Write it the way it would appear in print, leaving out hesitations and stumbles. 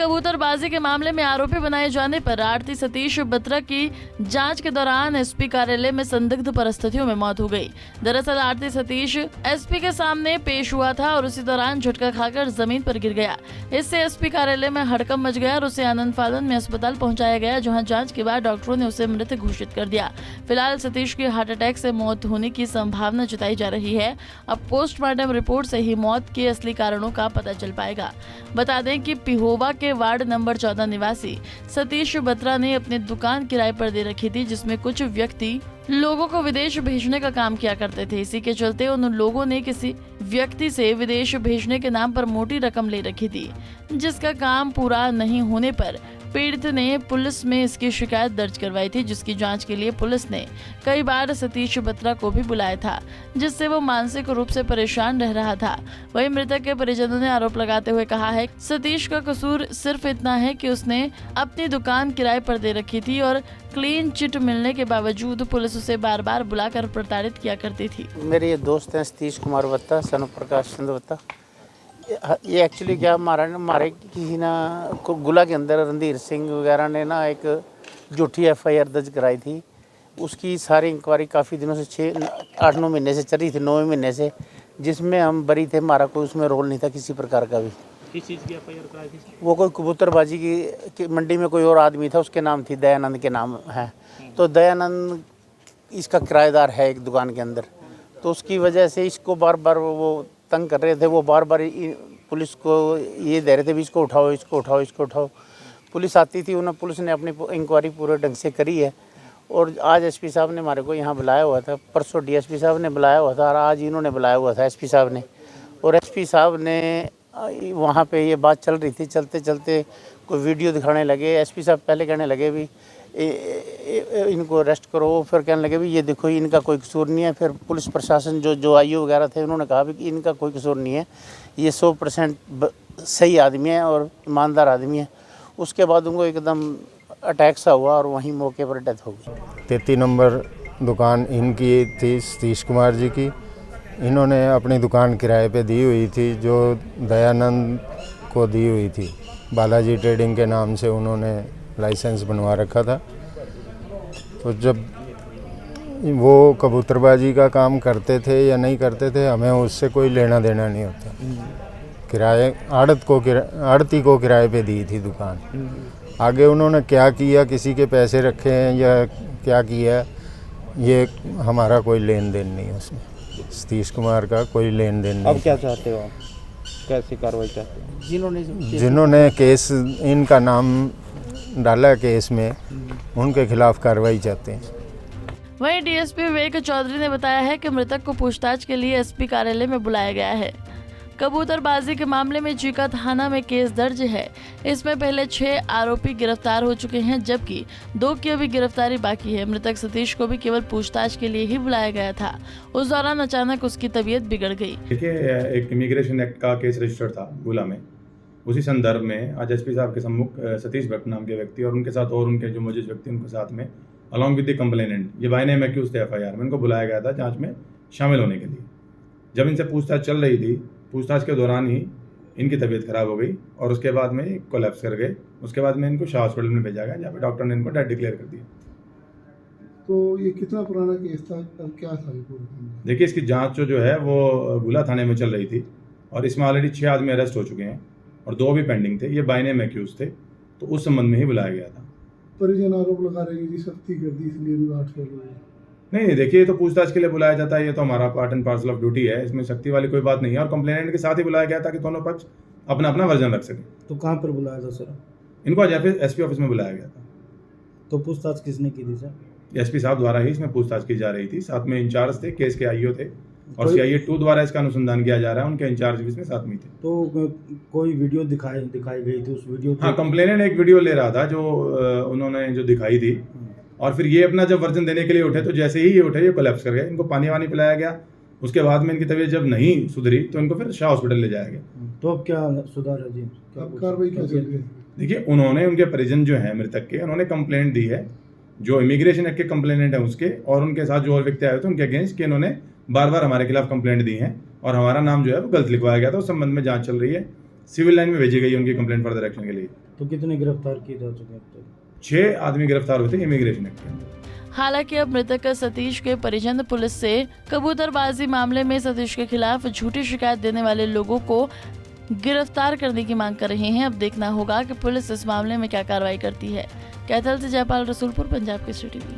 कबूतरबाजी के मामले में आरोपी बनाए जाने पर आरती सतीश बत्रा की जांच के दौरान एसपी कार्यालय में संदिग्ध परिस्थितियों में मौत हो गई। दरअसल आरती सतीश एसपी के सामने पेश हुआ था और उसी दौरान झटका खाकर जमीन पर गिर गया। इससे एसपी कार्यालय में हड़कंप मच गया और उसे आनंद फानन में अस्पताल पहुंचाया गया, जहां जांच के बाद डॉक्टरों ने उसे मृत घोषित कर दिया। फिलहाल सतीश की हार्ट अटैक से मौत होने की संभावना जताई जा रही है। अब पोस्टमार्टम रिपोर्ट से ही मौत के असली कारणों का पता चल पाएगा। बता दें कि पिहोवा के वार्ड नंबर 14 निवासी सतीश बत्रा ने अपनी दुकान किराए पर दे रखी थी, जिसमें कुछ व्यक्ति लोगों को विदेश भेजने का काम किया करते थे। इसी के चलते उन लोगों ने किसी व्यक्ति से विदेश भेजने के नाम पर मोटी रकम ले रखी थी, जिसका काम पूरा नहीं होने पर पीड़ित ने पुलिस में इसकी शिकायत दर्ज करवाई थी, जिसकी जांच के लिए पुलिस ने कई बार सतीश बत्रा को भी बुलाया था, जिससे वो मानसिक रूप से परेशान रह रहा था। वहीं मृतक के परिजनों ने आरोप लगाते हुए कहा है कि सतीश का कसूर सिर्फ इतना है कि उसने अपनी दुकान किराए पर दे रखी थी और क्लीन चिट मिलने के बावजूद पुलिस उसे बार बार बुलाकर प्रताड़ित किया करती थी। मेरे ये दोस्त हैं सतीश कुमार बत्ता, सन प्रकाश चंद्र बत्ता। ये एक्चुअली क्या हमारे किसी ना गुला के अंदर रणधीर सिंह वगैरह ने ना एक झूठी FIR दर्ज कराई थी। उसकी सारी इंक्वायरी काफ़ी दिनों से 8-9 महीने से चल रही थी, 9वें महीने से, जिसमें हम बरी थे। हमारा कोई उसमें रोल नहीं था किसी प्रकार का भी। किस चीज़ की FIR कराई थी? वो कोई कबूतरबाजी की मंडी में कोई और आदमी था, उसके नाम थी दयानंद के नाम है। तो दयानंद इसका किराएदार है एक दुकान के अंदर। तो उसकी वजह से इसको बार बार वो तंग कर रहे थे। वो बार बार पुलिस को ये दे रहे थे भी इसको उठाओ, इसको उठाओ, इसको उठाओ। पुलिस आती थी, पुलिस ने अपनी इंक्वायरी पूरे ढंग से करी है। और आज एसपी साहब ने हमारे को यहाँ बुलाया हुआ था, परसों DSP साहब ने बुलाया हुआ था और आज इन्होंने बुलाया हुआ था एसपी साहब ने। और एसपी साहब ने वहाँ पे ये बात चल रही थी, चलते चलते कोई वीडियो दिखाने लगे। एसपी साहब पहले कहने लगे भी इनको अरेस्ट करो, फिर कहने लगे भी ये देखो इनका कोई कसूर नहीं है। फिर पुलिस प्रशासन जो IO वगैरह थे, उन्होंने कहा भी कि इनका कोई कसूर नहीं है, ये 100% सही आदमी है और ईमानदार आदमी है। उसके बाद उनको एकदम अटैक सा हुआ और वहीं मौके पर डेथ हो गई। 33 नंबर दुकान इनकी थी, सतीश कुमार जी की। इन्होंने अपनी दुकान किराए पे दी हुई थी, जो दयानंद को दी हुई थी। बालाजी ट्रेडिंग के नाम से उन्होंने लाइसेंस बनवा रखा था। तो जब वो कबूतरबाजी का काम करते थे या नहीं करते थे, हमें उससे कोई लेना देना नहीं होता। किराए आड़ती को किराए पे दी थी दुकान। आगे उन्होंने क्या किया, किसी के पैसे रखे हैं या क्या किया, ये हमारा कोई लेन देन नहीं है उसमें। सतीश कुमार का कोई लेन देन नहीं। अब क्या चाहते हो आप? कैसी कार्रवाई चाहते हो? जिन्होंने केस इनका नाम डाला केस में, उनके खिलाफ कार्रवाई चाहते हैं। वहीं DSP विवेक चौधरी ने बताया है कि मृतक को पूछताछ के लिए SP कार्यालय में बुलाया गया है। कबूतरबाजी के मामले में चीका थाना में केस दर्ज है। इसमें पहले 6 आरोपी गिरफ्तार हो चुके हैं, जबकि 2 की अभी गिरफ्तारी बाकी है। मृतक सतीश को भी केवल पूछताछ के लिए ही बुलाया गया था। उस दौरान अचानक उसकी तबीयत बिगड़ गई। देखिए, एक इमिग्रेशन एक्ट का केस रजिस्टर्ड था गुला में। उसी संदर्भ में आज SP साहब के सम्मुख सतीश भट्ट नाम के व्यक्ति और उनके साथ और उनके जो मौजूद व्यक्ति, उनके साथ में अलॉन्ग विद द कंप्लेनेंट, ये बाय नेम एक्यूज्ड थे FIR में, इनको बुलाया गया था जांच में शामिल होने के लिए। जब इनसे पूछताछ चल रही थी, पूछताछ के दौरान ही इनकी तबीयत खराब हो गई और उसके बाद में कोलैप्स कर गए। उसके बाद में इनको शाह हॉस्पिटल में भेजा गया, जहाँ पे डॉक्टर ने इनको डेथ डिक्लेयर कर दिया। तो ये कितना पुराना केस था, क्या था? देखिए, इसकी जांच जो है वो गुला थाने में चल रही थी और इसमें ऑलरेडी 6 आदमी अरेस्ट हो चुके हैं और 2 भी पेंडिंग थे। ये बाय नेम एक्यूज थे, तो उस संबंध में ही बुलाया गया था। परिजन आरोप लगा रहे हैं सख्ती कर दी इसलिए उनको 8 साल हुए। नहीं, देखिए, ये तो पूछताछ के लिए बुलाया जाता है, ये तो हमारा part and parcel of duty है। इसमें सख्ती वाली कोई बात नहीं है और कंप्लेनेंट के साथ ही बुलाया गया था कि दोनों पक्ष अपना अपना वर्जन रख सके। तो कहाँ पर बुलाया था सर? इनको आज SP ऑफिस में बुलाया गया था। तो पूछताछ किसने की थी सर? SP साहब द्वारा ही इसमें पूछताछ की जा रही थी। साथ में इंचार्ज थे, केस के IO थे और CIA 2 द्वारा इसका अनुसंधान किया जा रहा है। उनके इंचार्ज भी इसमें साथ में थे। तो कोई वीडियो दिखाई गई थी? उस वीडियो हाँ, कंप्लेनेंट एक वीडियो ले रहा था जो उन्होंने जो दिखाई थी, और फिर ये अपना जब वर्जन देने के लिए उठे तो जैसे ही ये उठे ये कोलैप्स कर गए। इनको पानी वानी पिलाया गया। उसके बाद में इनकी तबीयत जब नहीं सुधरी तो इनको फिर शाह हॉस्पिटल ले जाया गया। तो अब क्या सुधार है जी? कार्रवाई क्या चल रही है? देखिए, उन्होंने, उनके परिजन जो है मृतक के, उन्होंने कंप्लेंट दी है, जो इमिग्रेशन एक्ट के कंप्लेनेंट है उसके, और उनके साथ जो और व्यक्ति आए थे उनके अगेंस्ट के इन्होंने बार बार हमारे खिलाफ कंप्लेंट दी है और हमारा नाम जो है वो गलत लिखवाया गया था। उस संबंध में जांच चल रही है। सिविल लाइन में भेजी गई है उनकी कंप्लेंट फर्दर एक्शन के लिए। तो कितने गिरफ्तार किए जा चुके हैं अब तक? 6 आदमी गिरफ्तार हुए थे इमिग्रेशन एक्ट के अंदर। हालांकि अब मृतक सतीश के परिजन पुलिस से कबूतरबाजी मामले में सतीश के खिलाफ झूठी शिकायत देने वाले लोगों को गिरफ्तार करने की मांग कर रहे हैं। अब देखना होगा कि पुलिस इस मामले में क्या कार्रवाई करती है। कैथल से जयपाल रसूलपुर, पंजाब केसरी टीवी।